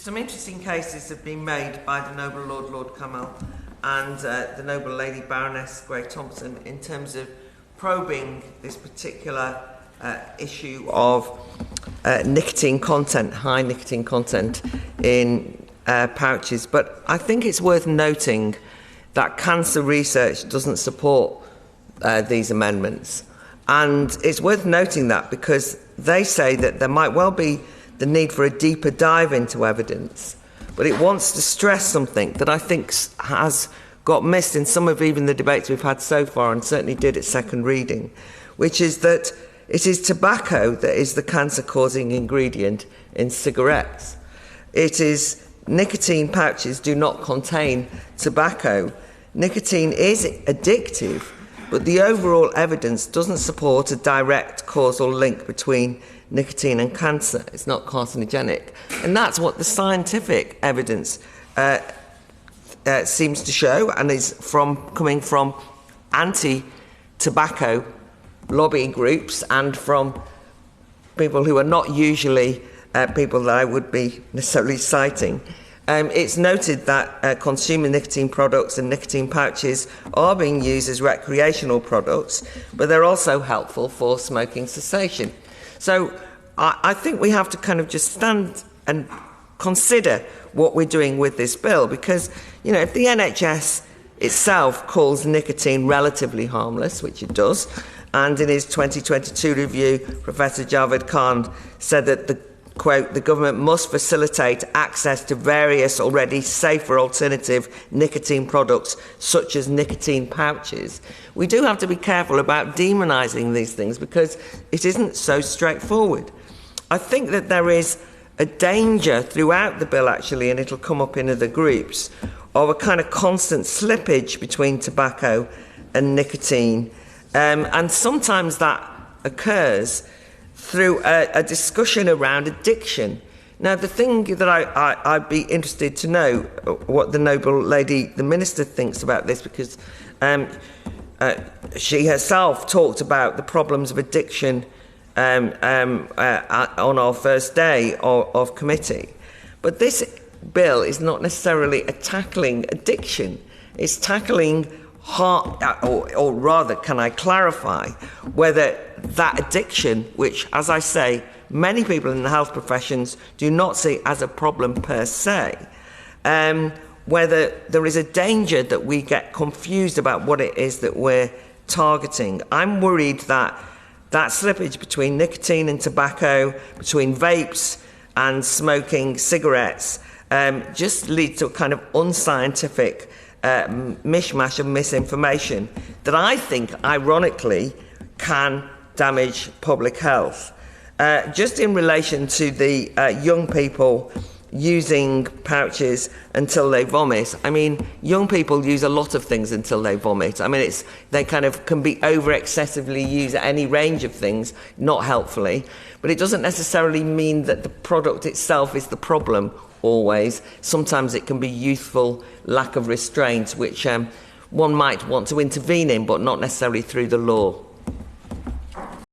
some interesting cases have been made by the Noble Lord Campbell and the Noble Lady Baroness Grey Thompson in terms of probing this particular issue of nicotine content, high nicotine content in pouches. But I think it's worth noting that cancer research doesn't support these amendments. And it's worth noting that because they say that there might well be the need for a deeper dive into evidence, but it wants to stress something that I think has got missed in some of even the debates we've had so far, and certainly did at second reading, which is that it is tobacco that is the cancer-causing ingredient in cigarettes. It is nicotine pouches do not contain tobacco. Nicotine is addictive, but the overall evidence doesn't support a direct causal link between nicotine and cancer. It's not carcinogenic. And that's what the scientific evidence seems to show, and is coming from anti-tobacco lobbying groups and from people who are not usually people that I would be necessarily citing. It's noted that consumer nicotine products and nicotine pouches are being used as recreational products, but they're also helpful for smoking cessation. So I think we have to kind of just stand and consider what we're doing with this bill, because, you know, if the NHS itself calls nicotine relatively harmless, which it does, and in his 2022 review, Professor Javed Khan said that the government must facilitate access to various already safer alternative nicotine products, such as nicotine pouches. We do have to be careful about demonising these things because it isn't so straightforward. I think that there is a danger throughout the bill, actually, and it'll come up in other groups, of a kind of constant slippage between tobacco and nicotine. And sometimes that occurs through a discussion around addiction. Now, the thing that I'd be interested to know what the Noble Lady, the Minister, thinks about this, because she herself talked about the problems of addiction on our first day of committee. But this bill is not necessarily tackling addiction. It's tackling or rather, can I clarify whether that addiction, which, as I say, many people in the health professions do not see as a problem per se, whether there is a danger that we get confused about what it is that we're targeting. I'm worried that that slippage between nicotine and tobacco, between vapes and smoking cigarettes, just leads to a kind of unscientific mishmash of misinformation that I think, ironically, can damage public health. Just in relation to the young people using pouches until they vomit, I mean, young people use a lot of things until they vomit. I mean, they kind of can be over excessively used at any range of things, not helpfully, but it doesn't necessarily mean that the product itself is the problem always. Sometimes it can be youthful lack of restraint, which one might want to intervene in, but not necessarily through the law.